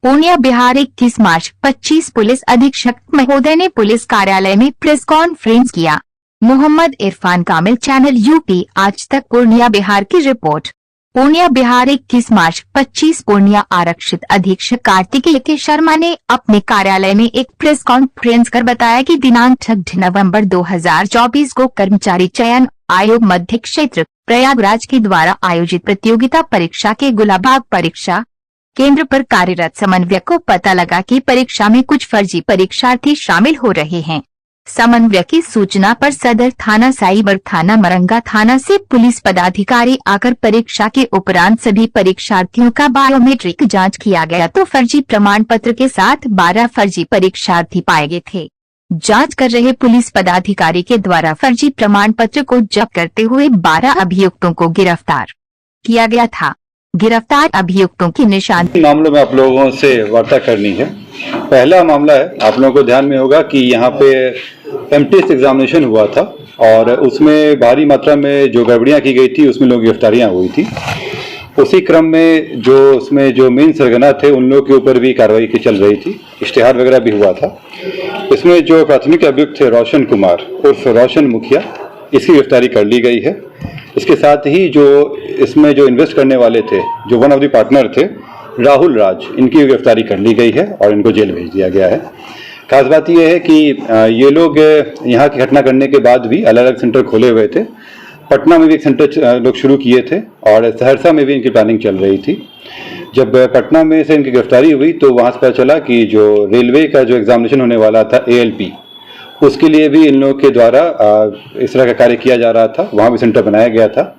पूर्णिया बिहार 31 मार्च 25 police अधीक्षक महोदय ने पुलिस कार्यालय में प्रेस कॉन्फ्रेंस किया। मोहम्मद इरफान कामिल, चैनल यूपी आज तक। पूर्णिया बिहार की रिपोर्ट। पूर्णिया बिहार 31 मार्च 25 पूर्णिया आरक्षित अधीक्षक कार्तिकेय के शर्मा ने अपने कार्यालय में एक प्रेस कॉन्फ्रेंस कर बताया कि दिनांक 6 नवंबर 2024 को कर्मचारी चयन आयोग मध्य क्षेत्र प्रयागराज के द्वारा आयोजित प्रतियोगिता परीक्षा के गुलाबाग परीक्षा केंद्र पर कार्यरत समन्वयक को पता लगा कि परीक्षा में कुछ फर्जी परीक्षार्थी शामिल हो रहे हैं। समन्वयक की सूचना पर सदर थाना, साइबर थाना, मरंगा थाना से पुलिस पदाधिकारी आकर परीक्षा के उपरांत सभी परीक्षार्थियों का बायोमेट्रिक जांच किया गया तो फर्जी प्रमाण पत्र के साथ 12 फर्जी परीक्षार्थी पाए गए थे। जांच कर रहे पुलिस पदाधिकारी के द्वारा फर्जी प्रमाण पत्र को जब्त करते हुए 12 अभियुक्तों को गिरफ्तार किया गया था। गिरफ्तार अभियुक्तों की निशानी मामलों में आप लोगों से वार्ता करनी है। पहला मामला है, आप लोगों को ध्यान में होगा कि यहाँ पे एमटीएस एग्जामिनेशन हुआ था और उसमें भारी मात्रा में जो गड़बड़ियाँ की गई थी उसमें लोग गिरफ्तारियाँ हुई थी। उसी क्रम में जो मेन सरगना थे उन लोगों के ऊपर भी कार्रवाई की चल रही थी, इश्तिहार वगैरह भी हुआ था। इसमें जो प्राथमिक अभियुक्त थे रोशन कुमार उर्फ रोशन मुखिया, इसकी गिरफ्तारी कर ली गई है। इसके साथ ही जो इसमें जो इन्वेस्ट करने वाले थे, जो वन ऑफ द पार्टनर थे राहुल राज, इनकी गिरफ्तारी कर ली गई है और इनको जेल भेज दिया गया है। खास बात यह है कि ये लोग यहाँ की घटना करने के बाद भी अलग अलग सेंटर खोले हुए थे। पटना में भी एक सेंटर लोग शुरू किए थे और सहरसा में भी इनकी प्लानिंग चल रही थी। जब पटना में से इनकी गिरफ्तारी हुई तो वहाँ से पता चला कि जो रेलवे का जो एग्जामिनेशन होने वाला था ALP, उसके लिए भी इन लोगों के द्वारा इस तरह का कार्य किया जा रहा था। वहाँ भी सेंटर बनाया गया था।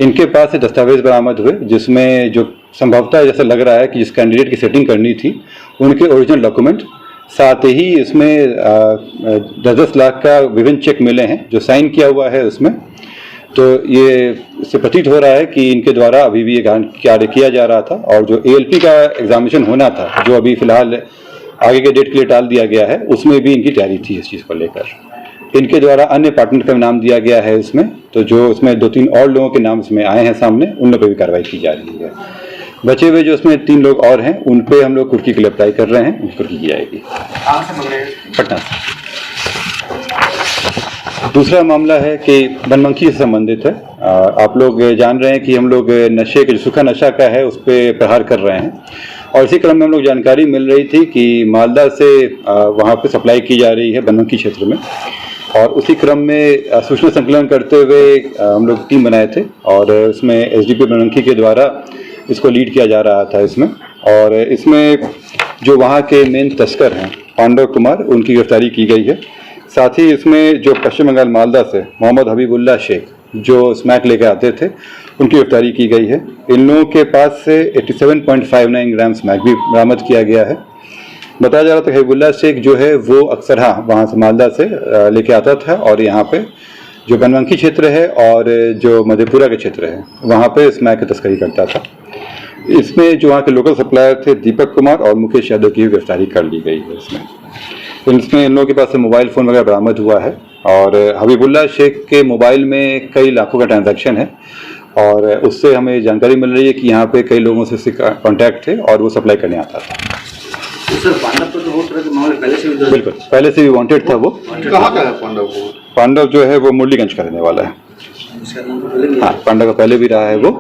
इनके पास से दस्तावेज बरामद हुए जिसमें जो संभवतः जैसा लग रहा है कि जिस कैंडिडेट की सेटिंग करनी थी उनके ओरिजिनल डॉक्यूमेंट, साथ ही इसमें 10-10 लाख का विभिन्न चेक मिले हैं जो साइन किया हुआ है उसमें। तो ये इससे प्रतीत हो रहा है कि इनके द्वारा अभी भी ये कार्य किया जा रहा था और जो ALP का एग्जामिनेशन होना था, जो अभी फिलहाल आगे के डेट के लिए टाल दिया गया है, उसमें भी इनकी तैयारी थी इस चीज़ को लेकर। इनके द्वारा अन्य पार्टनर का नाम दिया गया है इसमें, तो जो इसमें 2-3 और लोगों के नाम इसमें आए हैं सामने, उन लोगों पर भी कार्रवाई की जा रही है। बचे हुए जो इसमें 3 लोग और हैं उन पे हम लोग कुर्की के लिए अप्लाई कर रहे हैं, उनकी कुर्की की जाएगी। पटना से। दूसरा मामला है कि बनमनखी से संबंधित है। आप लोग जान रहे हैं कि हम लोग नशे के, जो सूखा नशा का है, उस पर प्रहार कर रहे हैं और इसी क्रम में हम लोग जानकारी मिल रही थी कि मालदा से वहाँ पे सप्लाई की जा रही है बनमनखी क्षेत्र में। और उसी क्रम में सूचना संकलन करते हुए हम लोग टीम बनाए थे और उसमें SDP बनमनखी के द्वारा इसको लीड किया जा रहा था इसमें। और इसमें जो वहाँ के मेन तस्कर हैं पांडव कुमार, उनकी गिरफ्तारी की गई है। साथ ही इसमें जो पश्चिम बंगाल मालदा से मोहम्मद हबीबुल्ला शेख जो स्मैक लेकर आते थे, उनकी गिरफ्तारी की गई है। इन लोगों के पास से 87.59 ग्राम स्मैक भी बरामद किया गया है। बताया जा रहा था हबीबुल्ला शेख जो है वो अक्सर वहाँ से मालदा से लेके आता था और यहाँ पे जो बनमनखी क्षेत्र है और जो मधेपुरा के क्षेत्र है वहाँ पे स्मैक की तस्करी करता था। इसमें जो वहाँ के लोकल सप्लायर थे दीपक कुमार और मुकेश यादव की गिरफ्तारी कर ली गई है इसमें इन लोगों के पास से मोबाइल फ़ोन वगैरह बरामद हुआ है और हबीबुल्ला शेख के मोबाइल में कई लाखों का ट्रांजैक्शन है और उससे हमें जानकारी मिल रही है कि यहाँ पे कई लोगों से कांटेक्ट थे और वो सप्लाई करने आता था। सर, पांडव तो बहुत तरह के मामले पहले से भी, बिल्कुल पहले से भी वांटेड था वो। कहाँ का है पांडव? पांडव जो है वो मुरलीगंज का रहने वाला है। हाँ, पांडव का पहले भी रहा है वो।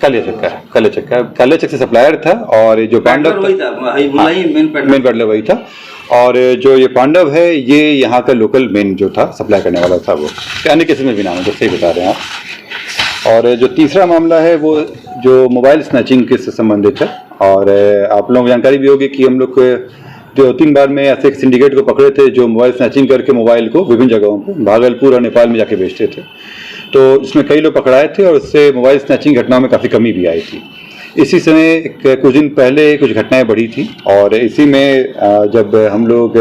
कालियाचक से सप्लायर था और जो पांडव मेन पैडलर वही था और जो ये पांडव है ये यहाँ का लोकल मेन जो था सप्लाई करने वाला था वो। अन्य किसी में भी नाम है, जब सही बता रहे हैं आप। और जो तीसरा मामला है वो जो मोबाइल स्नैचिंग के से संबंधित है और आप लोगों को जानकारी भी होगी कि हम लोग 2-3 बार में ऐसे एक सिंडिकेट को पकड़े थे जो मोबाइल स्नैचिंग करके मोबाइल को विभिन्न जगहों पर भागलपुर और नेपाल में जाके बेचते थे। तो इसमें कई लोग पकड़ाए थे और उससे मोबाइल स्नैचिंग घटनाओं में काफ़ी कमी भी आई थी। इसी समय कुछ दिन पहले कुछ घटनाएं बढ़ी थी और इसी में जब हम लोग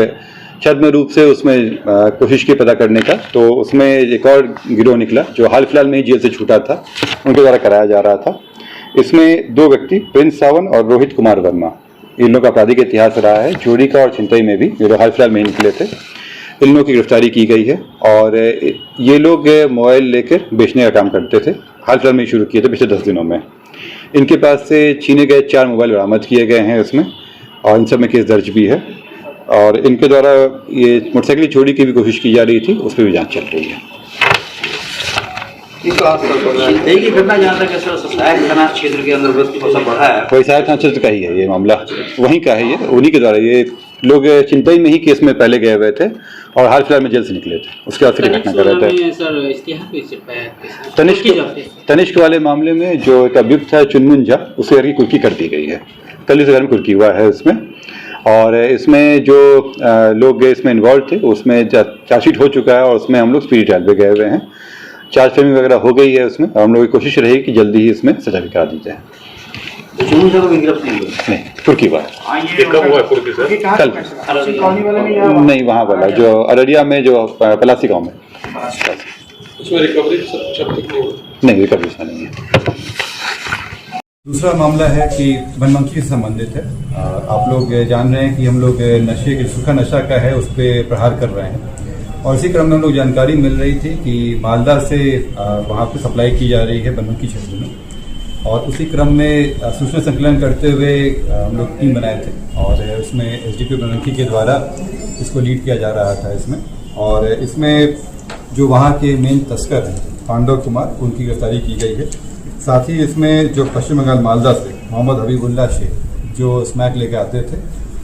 छद्म रूप से उसमें कोशिश की पता करने का, तो उसमें एक और गिरोह निकला जो हाल फिलहाल में ही जेल से छूटा था, उनके द्वारा कराया जा रहा था। इसमें 2 व्यक्ति प्रिंस सावन और रोहित कुमार वर्मा, इन लोगों का आपराधिक इतिहास रहा है। चोरी का और छिनतई में भी जो हाल फिलहाल में ही निकले थे, इन लोगों की गिरफ्तारी की गई है और ये लोग मोबाइल लेकर बेचने का काम करते थे। हाल फिलहाल में शुरू किए थे पिछले 10 दिनों में। इनके पास से छीने गए 4 मोबाइल बरामद किए गए हैं इसमें, और इन सब में केस दर्ज भी है। और इनके द्वारा ये मोटरसाइकिल चोरी की भी कोशिश की जा रही थी, उस पर भी जांच चल रही है। एक ही घटना जहाँ तक सर सहायक थाना क्षेत्र के अंदर बहुत बढ़ा है, वैशाली थाना क्षेत्र का ही है ये मामला, वहीं का है ये, उन्हीं के द्वारा ये लोग चिंतई में ही केस में पहले गए हुए थे और हाल फिलहाल में जेल से निकले थे, उसके बाद फिर घटना कर रहे थे। तनिष्क वाले मामले में जो एक अभियुक्त है चुनमुन झा, उसे घर की कुर्की कर दी गई है, कल इस घर में कुर्की हुआ है इसमें। और इसमें जो लोग इसमें इन्वॉल्व थे उसमें चार्जशीट हो चुका है और उसमें हम लोग स्पीडी ट्रायल पे गए हुए हैं, चार्ज फ्रेमिंग वगैरह हो गई है उसमें, और हम लोगों की कोशिश रहेगी कि जल्दी ही इसमें सजा भी करा दी जाए। नहीं, तुर्की हुआ है। कब हुआ कुर्की सर? कल नहीं, वहाँ वाला जो अररिया में जो पलासी गांव में, उसमें रिकवरी नहीं, रिकवरी इसमें नहीं है। दूसरा मामला है कि बनमंकी से संबंधित है। आप लोग जान रहे हैं कि हम लोग नशे के सूखा नशा का है उस पर प्रहार कर रहे हैं, और इसी क्रम में हम लोग जानकारी मिल रही थी कि मालदा से वहाँ पे सप्लाई की जा रही है बनमंकी क्षेत्र में, और उसी क्रम में सूचना संकलन करते हुए हम लोग टीम बनाए थे, और उसमें एसडीपी बनमंकी के द्वारा इसको लीड किया जा रहा था इसमें। और इसमें जो वहाँ के मेन तस्कर हैं पांडव कुमार, उनकी गिरफ्तारी की गई है। साथ ही इसमें जो पश्चिम बंगाल मालदा से मोहम्मद हबीबुल्ला शेख जो स्मैक लेके आते थे,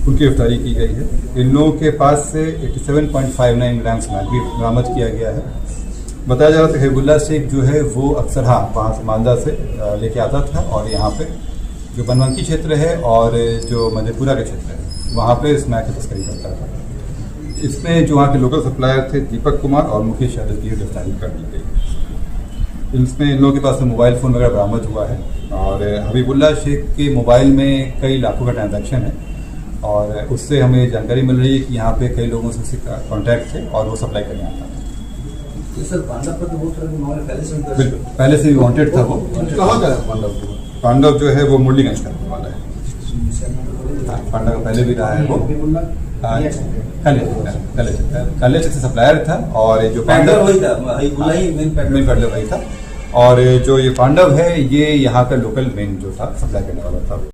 उनकी गिरफ्तारी की गई है। इन लोगों के पास से 87.59 ग्राम स्मैक भी बरामद किया गया है। बताया जा रहा था हबीबुल्ला शेख जो है वो अक्सर वहाँ से मालदा से लेके आता था, और यहाँ पे जो बनमंकी क्षेत्र है और जो मधेपुरा का क्षेत्र है वहाँ पे स्मैक की तस्करी करता था। इसमें जो वहाँ के लोकल सप्लायर थे दीपक कुमार और मुकेश यादव की गिरफ्तारी कर दी गई। इसमें इन लोगों के पास से मोबाइल फ़ोन वगैरह बरामद हुआ है, और हबीबुल्ला शेख के मोबाइल में कई लाखों का ट्रांजैक्शन है, और उससे हमें जानकारी मिल रही है कि यहाँ पे कई लोगों से कॉन्टैक्ट थे और वो सप्लाई करने आता था। सर पांडव पर तो बहुत तरह के मामले पहले से बिल्कुल, पहले से भी वांटेड था वो। कहाँ का है पांडव? पांडव जो है वो मुरलीगंज का वाला है। पांडव पहले भी रहा है वो, कल से सप्लायर था, और जो पांडव वही था, मेन पैडलर वही था, और जो ये पांडव है ये यहाँ का लोकल मेन जो था सप्लाई करने वाला था।